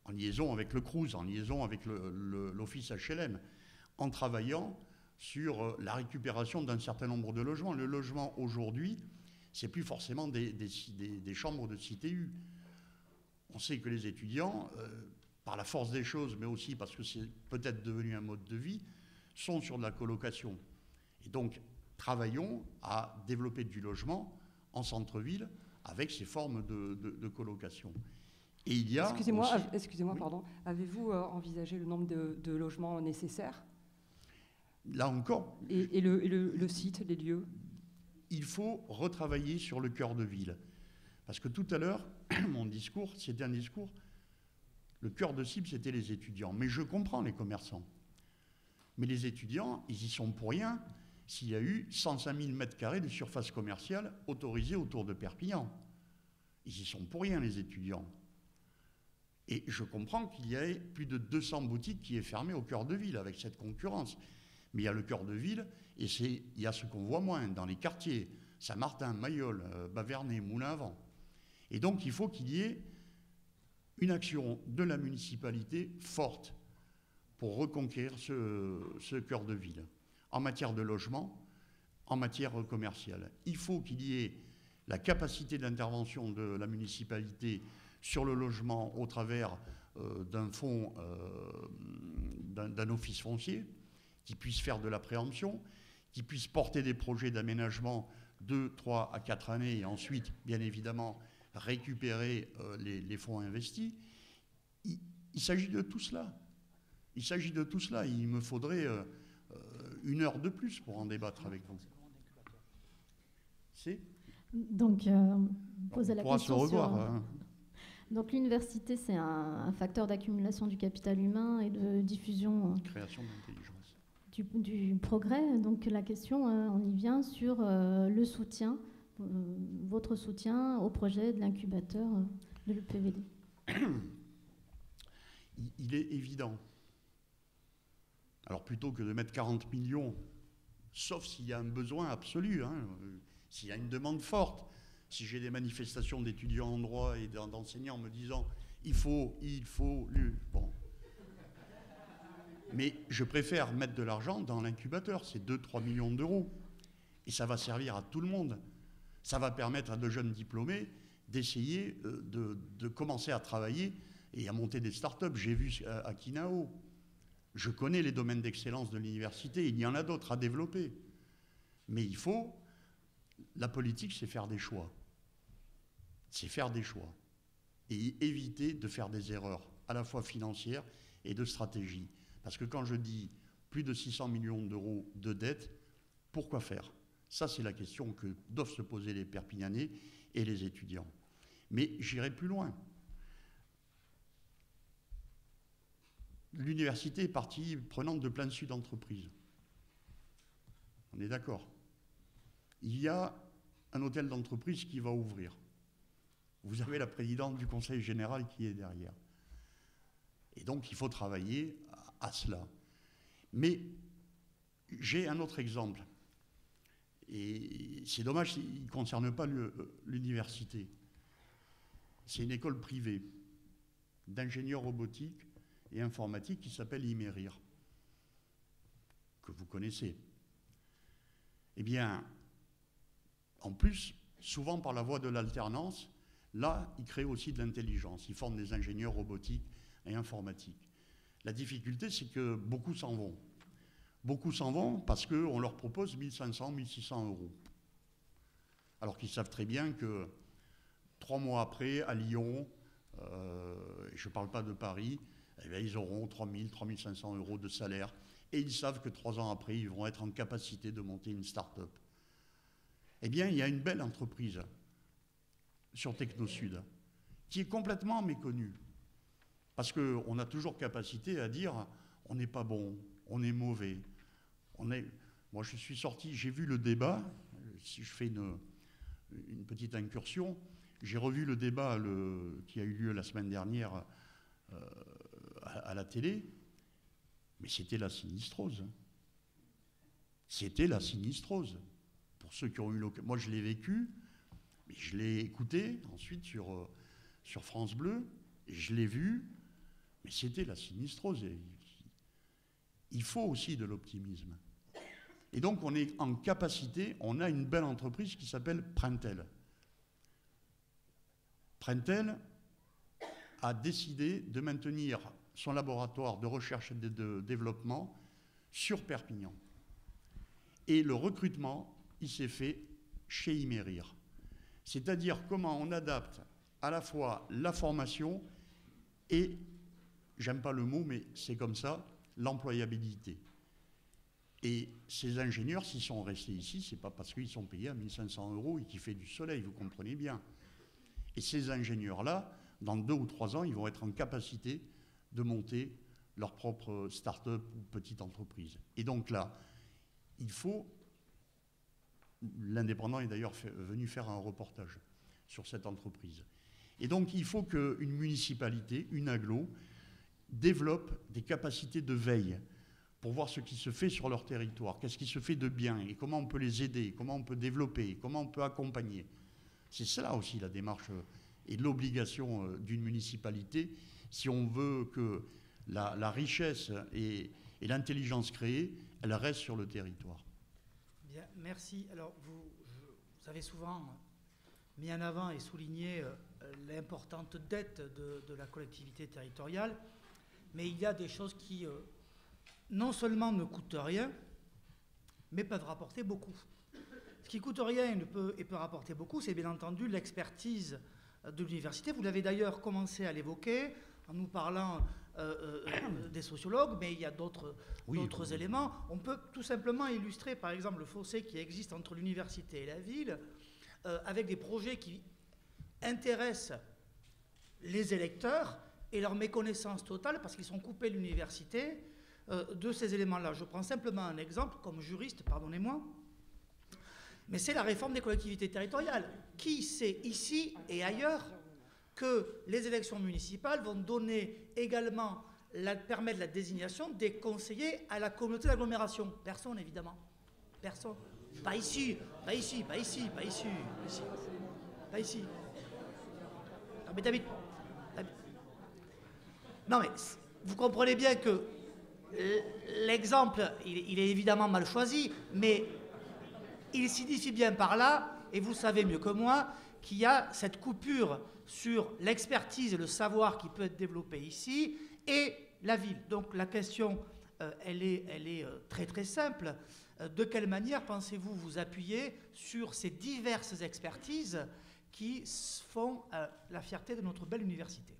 en liaison avec le Crous, en liaison avec l'office HLM, en travaillant sur la récupération d'un certain nombre de logements. Le logement aujourd'hui, c'est plus forcément des chambres de CTU. On sait que les étudiants, par la force des choses, mais aussi parce que c'est peut-être devenu un mode de vie, sont sur de la colocation. Et donc, travaillons à développer du logement en centre-ville avec ces formes de colocation. Et il y a Excusez-moi, oui. Pardon. Avez-vous envisagé le nombre de logements nécessaires? Là encore... Et le site, les lieux? Il faut retravailler sur le cœur de ville. Parce que tout à l'heure, mon discours, c'était un discours... Le cœur de cible, c'était les étudiants. Mais je comprends les commerçants. Mais les étudiants, ils y sont pour rien s'il y a eu 105 000 m² de surface commerciale autorisée autour de Perpignan. Ils y sont pour rien, les étudiants. Et je comprends qu'il y ait plus de 200 boutiques qui est fermées au cœur de ville avec cette concurrence. Mais il y a le cœur de ville et il y a ce qu'on voit moins dans les quartiers. Saint-Martin, Mayol, Bavernais, Moulin-à-Vent. Et donc il faut qu'il y ait une action de la municipalité forte pour reconquérir ce cœur de ville, en matière de logement, en matière commerciale. Il faut qu'il y ait la capacité d'intervention de la municipalité sur le logement au travers d'un fonds, d'un office foncier, qui puisse faire de la préemption, qui puisse porter des projets d'aménagement 2, 3 à 4 années et ensuite, bien évidemment, récupérer les fonds investis. Il s'agit de tout cela. Il s'agit de tout cela. Il me faudrait 1 heure de plus pour en débattre avec vous. Donc, poser la question se revoir, Donc l'université, c'est un facteur d'accumulation du capital humain et de diffusion création d'intelligence. Du progrès. Donc la question, on y vient sur le soutien, votre soutien au projet de l'incubateur de l'UPVD. Il est évident. Alors plutôt que de mettre 40 millions, sauf s'il y a un besoin absolu, s'il y a une demande forte, si j'ai des manifestations d'étudiants en droit et d'enseignants me disant il faut, bon. Mais je préfère mettre de l'argent dans l'incubateur, c'est 2-3 millions d'euros. Et ça va servir à tout le monde. Ça va permettre à de jeunes diplômés d'essayer de commencer à travailler et à monter des start-up. J'ai vu à Kinao. Je connais les domaines d'excellence de l'université, il y en a d'autres à développer. Mais la politique, c'est faire des choix. C'est faire des choix. Et éviter de faire des erreurs, à la fois financières et de stratégie. Parce que quand je dis plus de 600 millions d'euros de dettes, pourquoi faire? Ça, c'est la question que doivent se poser les Perpignanais et les étudiants. Mais j'irai plus loin. L'université est partie prenante de plein dessus d'entreprises. On est d'accord. Il y a un hôtel d'entreprise qui va ouvrir. Vous avez la présidente du conseil général qui est derrière. Et donc, il faut travailler à cela. Mais j'ai un autre exemple. Et c'est dommage, il ne concerne pas l'université. C'est une école privée d'ingénieurs robotiques et informatiques qui s'appelle Imerir, que vous connaissez. Eh bien, en plus, souvent par la voie de l'alternance, là, ils créent aussi de l'intelligence. Ils forment des ingénieurs robotiques et informatiques. La difficulté, c'est que beaucoup s'en vont. Beaucoup s'en vont parce qu'on leur propose 1500, 1600 euros. Alors qu'ils savent très bien que 3 mois après, à Lyon, je ne parle pas de Paris, eh bien, ils auront 3000, 3500 euros de salaire. Et ils savent que 3 ans après, ils vont être en capacité de monter une start-up. Eh bien, il y a une belle entreprise sur TechnoSud qui est complètement méconnue. Parce qu'on a toujours capacité à dire on n'est pas bon, on est mauvais. Moi, je suis sorti, j'ai vu le débat, si je fais une petite incursion, j'ai revu le débat qui a eu lieu la semaine dernière à la télé, mais c'était la sinistrose. C'était la sinistrose. Pour ceux qui ont eu l'occasion, moi je l'ai vécu, mais je l'ai écouté ensuite sur France Bleu, et je l'ai vu, mais c'était la sinistrose. Et il faut aussi de l'optimisme. Et donc on est en capacité, on a une belle entreprise qui s'appelle Printel. Printel a décidé de maintenir son laboratoire de recherche et de développement sur Perpignan. Et le recrutement, il s'est fait chez Imerir. C'est-à-dire comment on adapte à la fois la formation et, j'aime pas le mot, mais c'est comme ça, l'employabilité. Et ces ingénieurs, s'ils sont restés ici, c'est pas parce qu'ils sont payés à 1500 euros et qu'il fait du soleil, vous comprenez bien. Et ces ingénieurs-là, dans 2 ou 3 ans, ils vont être en capacité de monter leur propre start-up ou petite entreprise. Et donc là, il faut... L'Indépendant est d'ailleurs venu faire un reportage sur cette entreprise. Et donc, il faut qu'une municipalité, une agglo, développe des capacités de veille pour voir ce qui se fait sur leur territoire, qu'est-ce qui se fait de bien et comment on peut les aider, comment on peut développer, comment on peut accompagner. C'est cela aussi la démarche et l'obligation d'une municipalité si on veut que la richesse et l'intelligence créée, elle reste sur le territoire. Bien, merci. Alors, vous avez souvent mis en avant et souligné l'importante dette de la collectivité territoriale, mais il y a des choses qui non seulement ne coûtent rien, mais peuvent rapporter beaucoup. Ce qui coûte rien et peut rapporter beaucoup, c'est bien entendu l'expertise de l'université. Vous l'avez d'ailleurs commencé à l'évoquer en nous parlant des sociologues, mais il y a d'autres éléments. On peut tout simplement illustrer, par exemple, le fossé qui existe entre l'université et la ville, avec des projets qui intéressent les électeurs et leur méconnaissance totale, parce qu'ils sont coupés de l'université, de ces éléments-là. Je prends simplement un exemple, comme juriste, pardonnez-moi, mais c'est la réforme des collectivités territoriales. Qui sait ici et ailleurs que les élections municipales vont donner également, permettre la désignation des conseillers à la communauté d'agglomération? Personne, évidemment. Personne. Pas ici, pas ici, pas ici, pas ici, pas ici. Pas ici. Non, mais David. Non, mais vous comprenez bien que l'exemple, il est évidemment mal choisi, mais il signifie bien par là, et vous savez mieux que moi, qu'il y a cette coupure sur l'expertise et le savoir qui peut être développé ici et la ville. Donc la question, elle est très très simple. De quelle manière pensez-vous vous appuyer sur ces diverses expertises qui font la fierté de notre belle université?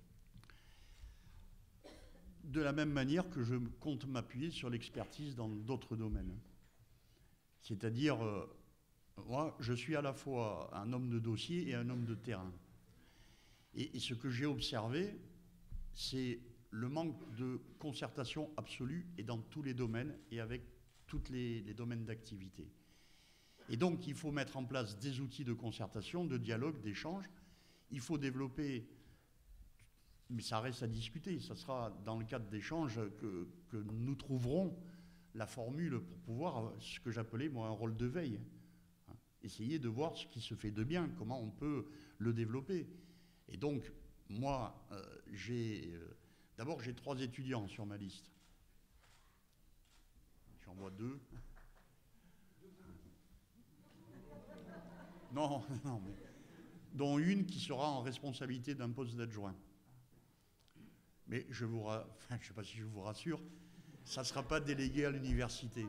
De la même manière que je compte m'appuyer sur l'expertise dans d'autres domaines. C'est-à-dire, moi, je suis à la fois un homme de dossier et un homme de terrain. Et ce que j'ai observé, c'est le manque de concertation absolue et dans tous les domaines et avec tous les domaines d'activité. Et donc, il faut mettre en place des outils de concertation, de dialogue, d'échange. Il faut développer Mais ça reste à discuter. Ça sera dans le cadre d'échanges que nous trouverons la formule pour pouvoir, ce que j'appelais moi un rôle de veille. Essayer de voir ce qui se fait de bien, comment on peut le développer. Et donc, moi, d'abord, j'ai 3 étudiants sur ma liste. J'en vois 2. Non, mais dont une qui sera en responsabilité d'un poste d'adjoint. Mais je ne sais pas si je vous rassure, ça ne sera pas délégué à l'université.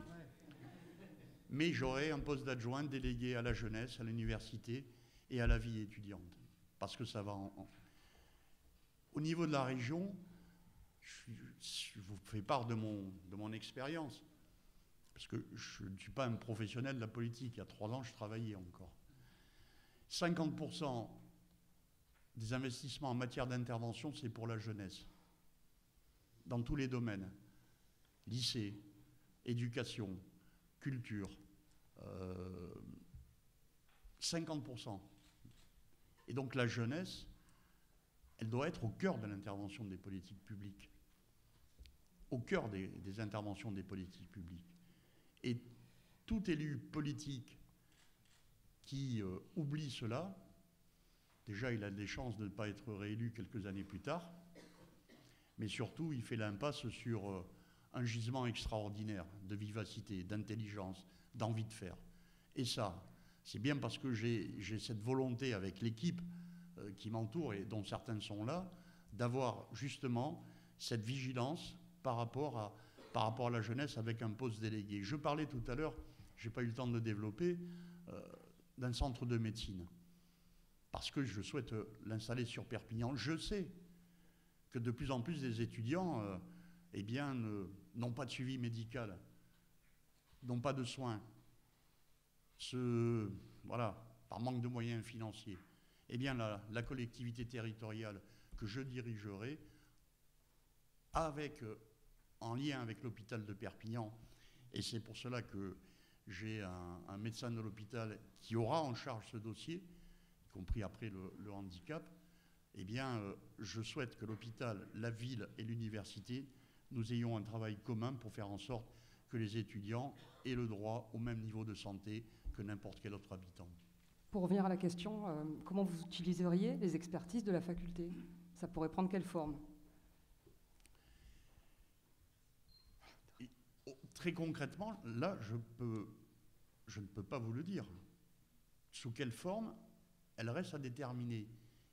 Mais j'aurai un poste d'adjoint délégué à la jeunesse, à l'université et à la vie étudiante. Parce que ça va Au niveau de la région, je vous fais part de mon expérience. Parce que je ne suis pas un professionnel de la politique. Il y a 3 ans, je travaillais encore. 50% des investissements en matière d'intervention, c'est pour la jeunesse. Dans tous les domaines. Lycée, éducation, culture. 50%. Et donc la jeunesse, elle doit être au cœur de l'intervention des politiques publiques. Au cœur des interventions des politiques publiques. Et tout élu politique qui oublie cela, déjà il a des chances de ne pas être réélu quelques années plus tard, mais surtout il fait l'impasse sur un gisement extraordinaire de vivacité, d'intelligence, d'envie de faire. Et ça, c'est bien parce que j'ai cette volonté avec l'équipe qui m'entoure et dont certains sont là, d'avoir justement cette vigilance par rapport à la jeunesse avec un poste délégué. Je parlais tout à l'heure, je n'ai pas eu le temps de le développer, d'un centre de médecine. Parce que je souhaite l'installer sur Perpignan. Je sais que de plus en plus des étudiants n'ont pas de suivi médical, n'ont pas de soins, par manque de moyens financiers. Eh bien, la collectivité territoriale que je dirigerai, en lien avec l'hôpital de Perpignan, et c'est pour cela que j'ai un médecin de l'hôpital qui aura en charge ce dossier, y compris après le handicap, eh bien, je souhaite que l'hôpital, la ville et l'université, nous ayons un travail commun pour faire en sorte que les étudiants aient le droit au même niveau de santé que n'importe quel autre habitant. Pour revenir à la question, comment vous utiliseriez les expertises de la faculté? Ça pourrait prendre quelle forme? Très concrètement, là, je ne peux pas vous le dire. Sous quelle forme, elle reste à déterminer.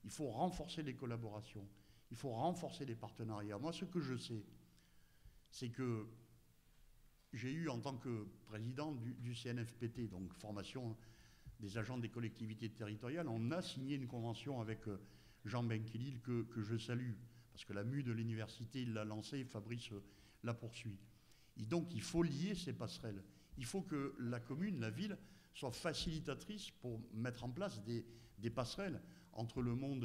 Il faut renforcer les collaborations, il faut renforcer les partenariats. Moi, ce que je sais, c'est que j'ai eu, en tant que président du CNFPT, donc formation des agents des collectivités territoriales, on a signé une convention avec Jean Benquelil que je salue, parce que la mue de l'université, il l'a lancée et Fabrice la poursuit. Et donc, il faut lier ces passerelles. Il faut que la commune, la ville, soit facilitatrice pour mettre en place des passerelles entre le monde,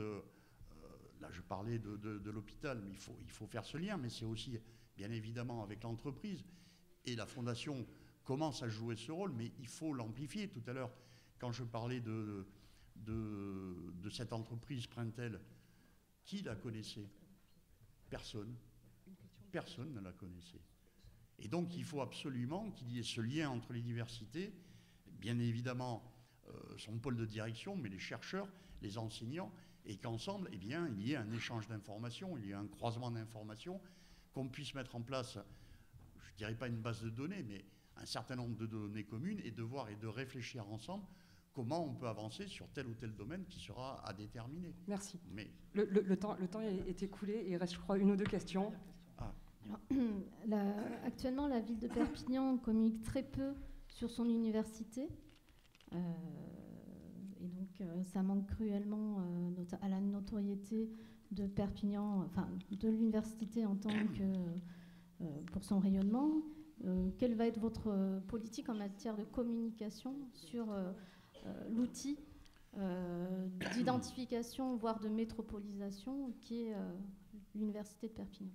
là je parlais de l'hôpital, mais il faut faire ce lien, mais c'est aussi, bien évidemment, avec l'entreprise. Et la Fondation commence à jouer ce rôle, mais il faut l'amplifier. Tout à l'heure, quand je parlais de cette entreprise Printel, qui la connaissait? Personne. Personne ne la connaissait. Et donc, il faut absolument qu'il y ait ce lien entre les universités, bien évidemment son pôle de direction, mais les chercheurs, les enseignants, et qu'ensemble, eh bien, il y ait un échange d'informations, il y ait un croisement d'informations, qu'on puisse mettre en place, je ne dirais pas une base de données, mais un certain nombre de données communes, et de voir et de réfléchir ensemble comment on peut avancer sur tel ou tel domaine qui sera à déterminer. Merci. Mais le temps est écoulé et il reste, je crois, 1 ou 2 questions. Alors, actuellement, la ville de Perpignan communique très peu sur son université. Et donc, ça manque cruellement à la notoriété de Perpignan, enfin, de l'université en tant que pour son rayonnement. Quelle va être votre politique en matière de communication sur l'outil d'identification, voire de métropolisation, qui est l'université de Perpignan?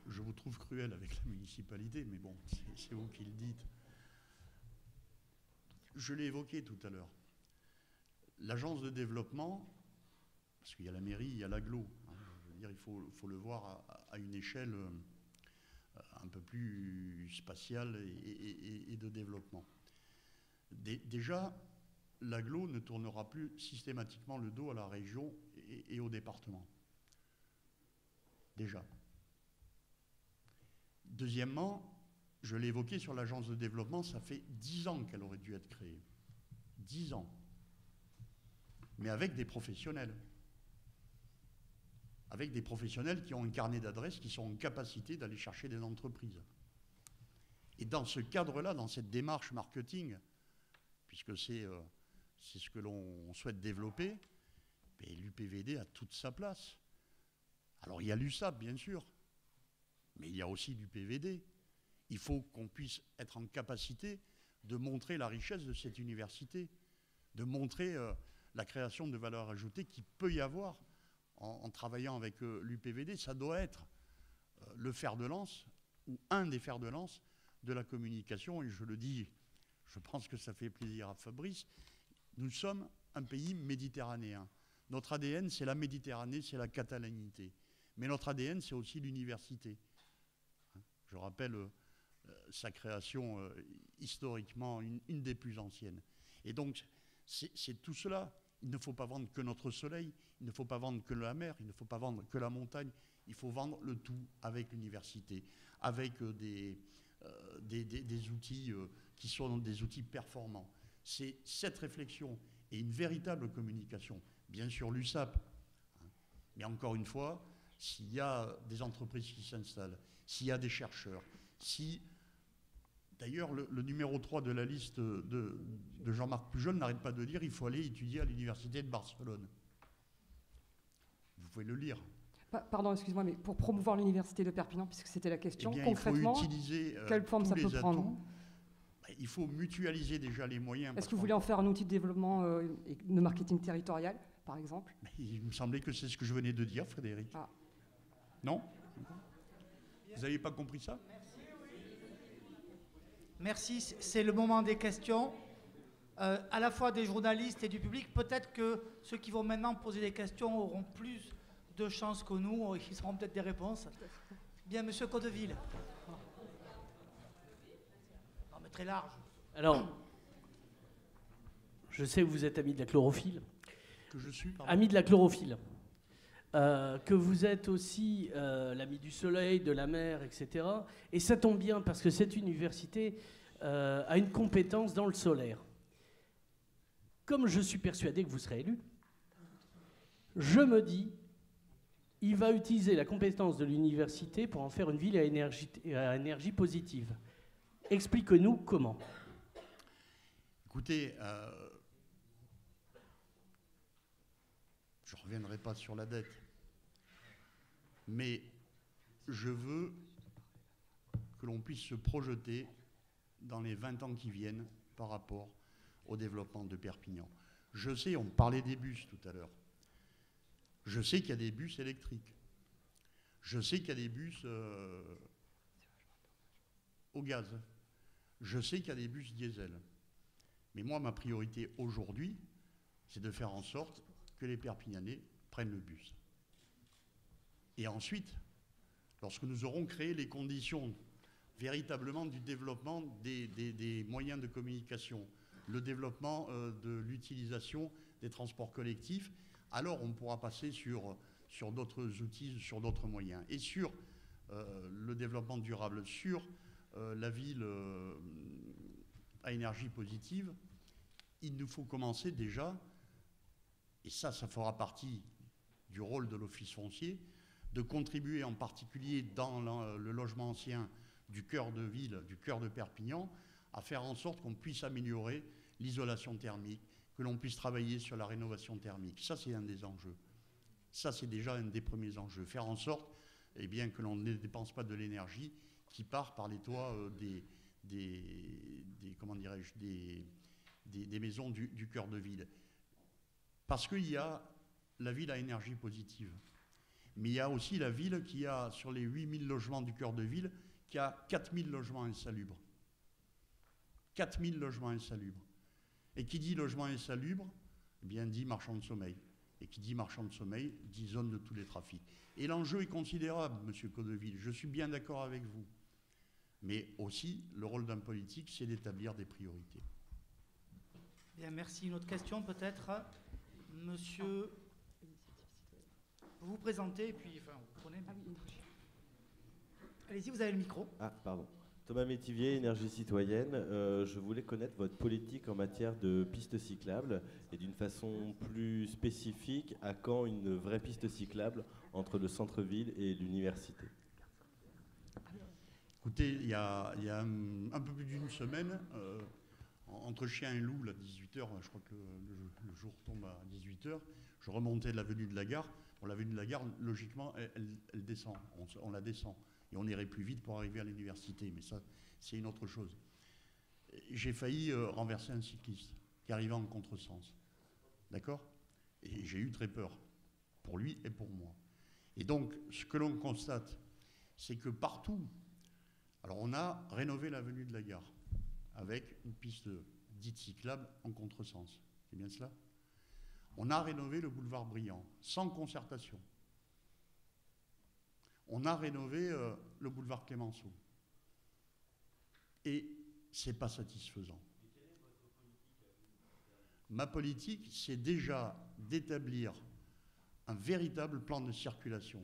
Je vous trouve cruel avec la municipalité, mais bon, c'est vous qui le dites. Je l'ai évoqué tout à l'heure. L'agence de développement, parce qu'il y a la mairie, il y a l'agglo, hein, je veux dire, il faut le voir à une échelle un peu plus spatiale et de développement. Déjà, l'agglo ne tournera plus systématiquement le dos à la région et au département. Déjà. Deuxièmement, je l'ai évoqué sur l'agence de développement, ça fait 10 ans qu'elle aurait dû être créée. 10 ans. Mais avec des professionnels. Avec des professionnels qui ont un carnet d'adresses, qui sont en capacité d'aller chercher des entreprises. Et dans ce cadre-là, dans cette démarche marketing, puisque c'est ce que l'on souhaite développer, l'UPVD a toute sa place. Alors il y a l'USAP, bien sûr, mais il y a aussi l'UPVD. Il faut qu'on puisse être en capacité de montrer la richesse de cette université, de montrer la création de valeur ajoutée qu'il peut y avoir en travaillant avec l'UPVD. Ça doit être le fer de lance, ou un des fers de lance de la communication, et je le dis, je pense que ça fait plaisir à Fabrice, nous sommes un pays méditerranéen. Notre ADN, c'est la Méditerranée, c'est la catalanité. Mais notre ADN, c'est aussi l'université. Je rappelle sa création historiquement une des plus anciennes. Et donc, c'est tout cela. Il ne faut pas vendre que notre soleil, il ne faut pas vendre que la mer, il ne faut pas vendre que la montagne, il faut vendre le tout avec l'université, avec des outils qui sont des outils performants. C'est cette réflexion et une véritable communication. Bien sûr, l'USAP, mais encore une fois, s'il y a des entreprises qui s'installent, s'il y a des chercheurs, si... D'ailleurs, le numéro 3 de la liste de Jean-Marc Pujol n'arrête pas de dire qu'il faut aller étudier à l'université de Barcelone. Vous pouvez le lire. Pardon, excuse-moi, mais pour promouvoir l'université de Perpignan, puisque c'était la question, eh bien, concrètement, il faut utiliser, quelle forme ça peut prendre? Il faut mutualiser déjà les moyens. Est-ce que vous voulez en faire un outil de développement de marketing territorial, par exemple? Il me semblait que c'est ce que je venais de dire, Frédéric. Ah. Non? Vous n'avez pas compris ça? Merci, c'est le moment des questions, à la fois des journalistes et du public. Peut-être que ceux qui vont maintenant poser des questions auront plus de chances que nous, ils auront peut-être des réponses. Bien, Monsieur Codeville. Non, mais très large. Alors, je sais que vous êtes ami de la chlorophylle. Que je suis, pardon. Ami de la chlorophylle. Que vous êtes aussi l'ami du soleil, de la mer, etc. Et ça tombe bien parce que cette université a une compétence dans le solaire. Comme je suis persuadé que vous serez élu, je me dis, il va utiliser la compétence de l'université pour en faire une ville à énergie positive. Explique-nous comment. Écoutez, je ne reviendrai pas sur la dette. Mais je veux que l'on puisse se projeter dans les 20 ans qui viennent par rapport au développement de Perpignan. Je sais, on parlait des bus tout à l'heure. Je sais qu'il y a des bus électriques. Je sais qu'il y a des bus au gaz. Je sais qu'il y a des bus diesel. Mais moi, ma priorité aujourd'hui, c'est de faire en sorte que les Perpignanais prennent le bus. Et ensuite, lorsque nous aurons créé les conditions véritablement du développement des moyens de communication, le développement de l'utilisation des transports collectifs, alors on pourra passer sur d'autres outils, sur d'autres moyens. Et sur le développement durable, sur la ville à énergie positive, il nous faut commencer déjà, et ça fera partie du rôle de l'Office foncier, de contribuer en particulier dans le logement ancien du cœur de ville, du cœur de Perpignan, à faire en sorte qu'on puisse améliorer l'isolation thermique, que l'on puisse travailler sur la rénovation thermique. Ça, c'est un des enjeux. Ça, c'est déjà un des premiers enjeux. Faire en sorte que l'on ne dépense pas de l'énergie qui part par les toits des maisons du cœur de ville. Parce qu'il y a la ville à énergie positive. Mais il y a aussi la ville qui a, sur les 8000 logements du cœur de ville, qui a 4000 logements insalubres. 4000 logements insalubres. Et qui dit logement insalubre, eh bien dit marchand de sommeil. Et qui dit marchand de sommeil, dit zone de tous les trafics. Et l'enjeu est considérable, Monsieur Codeville, je suis bien d'accord avec vous. Mais aussi, le rôle d'un politique, c'est d'établir des priorités. Bien, merci. Une autre question peut-être, monsieur. Vous vous présentez et puis, enfin, vous prenez. Allez-y, vous avez le micro. Ah, pardon. Thomas Métivier, Énergie Citoyenne. Je voulais connaître votre politique en matière de pistes cyclables et d'une façon plus spécifique, à quand une vraie piste cyclable entre le centre-ville et l'université? Écoutez, il y a un peu plus d'une semaine, entre Chien et Loup, là, 18h, je crois que le jour tombe à 18h, je remontais de l'avenue de la Gare. Bon, l'avenue de la Gare, logiquement, elle descend, on la descend. Et on irait plus vite pour arriver à l'université, mais ça, c'est une autre chose. J'ai failli renverser un cycliste qui arrivait en contresens. D'accord? Et j'ai eu très peur, pour lui et pour moi. Et donc, ce que l'on constate, c'est que partout, alors on a rénové l'avenue de la Gare avec une piste dite cyclable en contresens. C'est bien cela? On a rénové le boulevard Briand, sans concertation. On a rénové le boulevard Clémenceau. Et ce n'est pas satisfaisant. Ma politique, c'est déjà d'établir un véritable plan de circulation.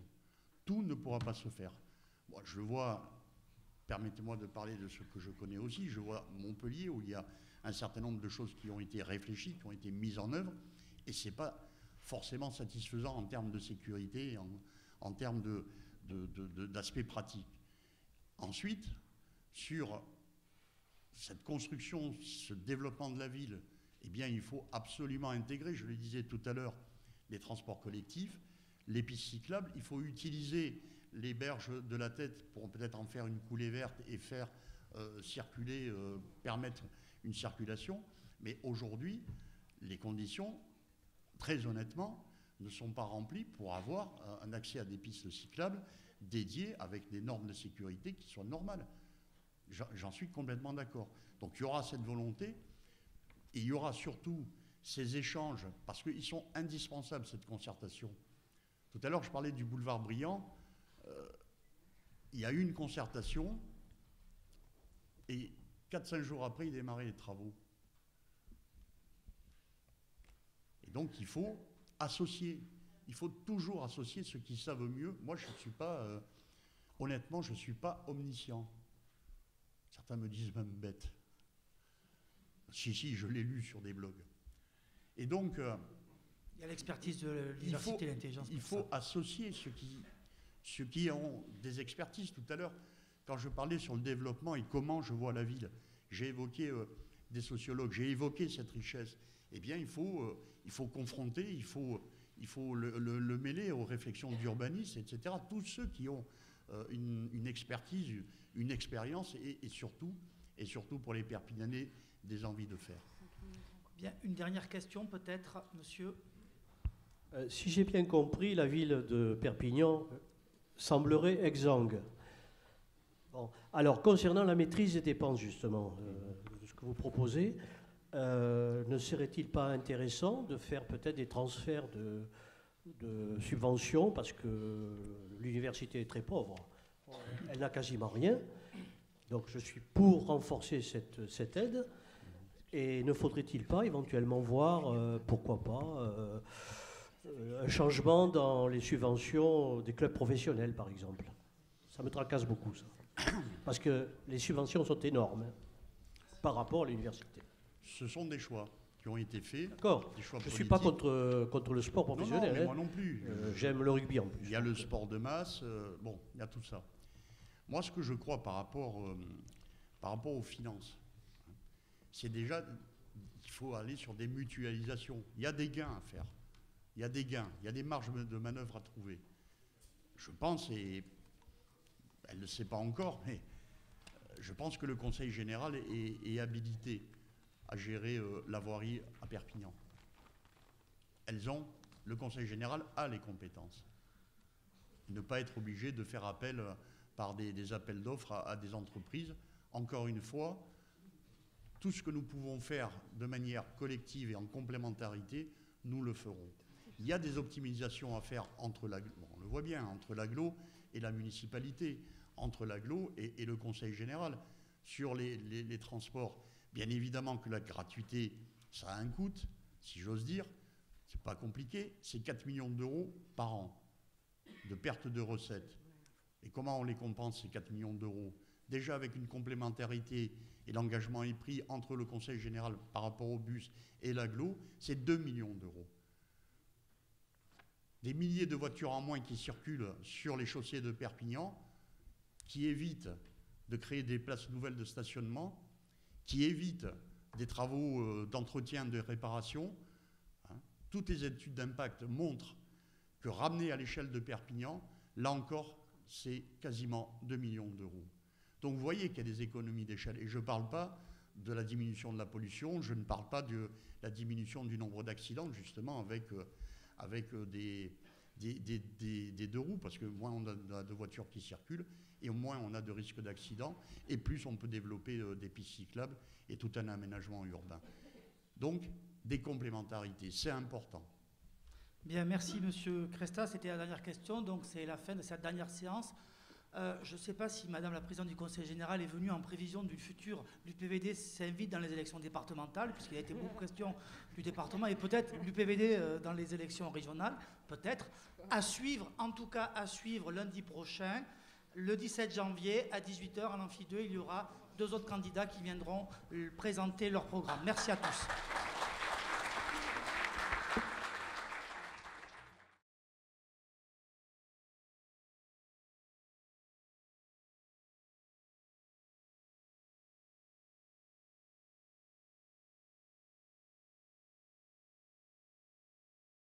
Tout ne pourra pas se faire. Moi, je vois, permettez-moi de parler de ce que je connais aussi, je vois Montpellier où il y a un certain nombre de choses qui ont été réfléchies, qui ont été mises en œuvre, et ce n'est pas forcément satisfaisant en termes de sécurité, en termes d'aspect pratique. Ensuite, sur cette construction, ce développement de la ville, eh bien, il faut absolument intégrer, je le disais tout à l'heure, les transports collectifs, les pistes cyclables. Il faut utiliser les berges de la Tête pour peut-être en faire une coulée verte et faire circuler, permettre une circulation. Mais aujourd'hui, les conditions, très honnêtement, ne sont pas remplies pour avoir un accès à des pistes cyclables dédiées avec des normes de sécurité qui soient normales. J'en suis complètement d'accord. Donc il y aura cette volonté et il y aura surtout ces échanges, parce qu'ils sont indispensables, cette concertation. Tout à l'heure, je parlais du boulevard Briand. Il y a eu une concertation et 4-5 jours après, il démarrait les travaux. Et donc il faut associer. Il faut toujours associer ceux qui savent mieux. Moi, je ne suis pas, honnêtement, je ne suis pas omniscient. Certains me disent même bête. Si, je l'ai lu sur des blogs. Et donc, il y a l'expertise de l'université et l'intelligence. Il faut associer ceux qui ont des expertises. Tout à l'heure, quand je parlais sur le développement et comment je vois la ville, j'ai évoqué des sociologues, j'ai évoqué cette richesse. Eh bien, il faut confronter, il faut le mêler aux réflexions d'urbanistes, etc. Tous ceux qui ont une expertise, une expérience et surtout pour les Perpignanais, des envies de faire. Bien, une dernière question peut-être, monsieur. Si j'ai bien compris, la ville de Perpignan semblerait exsangue. Bon. Alors, concernant la maîtrise des dépenses, justement, ce que vous proposez, ne serait-il pas intéressant de faire peut-être des transferts de subventions, parce que l'université est très pauvre, elle n'a quasiment rien, donc je suis pour renforcer cette aide, et ne faudrait-il pas éventuellement voir, pourquoi pas, un changement dans les subventions des clubs professionnels, par exemple. Ça me tracasse beaucoup, ça, parce que les subventions sont énormes par rapport à l'université. Ce sont des choix qui ont été faits. D'accord. Je ne suis pas contre le sport professionnel. Non, mais moi non plus. J'aime le rugby en plus. Il y a le sport de masse. Bon, il y a tout ça. Moi, ce que je crois par rapport aux finances, c'est déjà qu'il faut aller sur des mutualisations. Il y a des gains à faire. Il y a des gains. Il y a des marges de manœuvre à trouver. Je pense, et elle ne le sait pas encore, mais je pense que le Conseil général est habilité à gérer la voirie à Perpignan. Le Conseil général a les compétences. Ne pas être obligé de faire appel par des appels d'offres à des entreprises. Encore une fois, tout ce que nous pouvons faire de manière collective et en complémentarité, nous le ferons. Il y a des optimisations à faire entre on le voit bien, entre l'agglo et la municipalité, entre l'agglo et le conseil général. Sur les transports, bien évidemment que la gratuité, ça a un coût, si j'ose dire. C'est pas compliqué, c'est 4 millions d'euros par an de perte de recettes. Et comment on les compense, ces 4 millions d'euros? Déjà avec une complémentarité, et l'engagement est pris entre le conseil général par rapport au bus et l'agglo, c'est 2 millions d'euros. Des milliers de voitures en moins qui circulent sur les chaussées de Perpignan, qui évitent de créer des places nouvelles de stationnement, qui évitent des travaux d'entretien, de réparation. Toutes les études d'impact montrent que ramener à l'échelle de Perpignan, là encore, c'est quasiment 2 millions d'euros. Donc vous voyez qu'il y a des économies d'échelle. Et je ne parle pas de la diminution de la pollution, je ne parle pas de la diminution du nombre d'accidents, justement, avec des deux roues, parce que moins on a de voitures qui circulent, et moins on a de risques d'accident, et plus on peut développer des pistes cyclables et tout un aménagement urbain. Donc, des complémentarités, c'est important. Bien, merci Monsieur Cresta. C'était la dernière question, donc c'est la fin de cette dernière séance. Je ne sais pas si Madame la Présidente du Conseil Général est venue en prévision du futur. L'UPVD s'invite dans les élections départementales, puisqu'il a été beaucoup question du département, et peut-être l'UPVD dans les élections régionales, peut-être. À suivre, en tout cas à suivre lundi prochain, le 17 janvier à 18h en Amphi 2, il y aura 2 autres candidats qui viendront présenter leur programme. Merci à tous.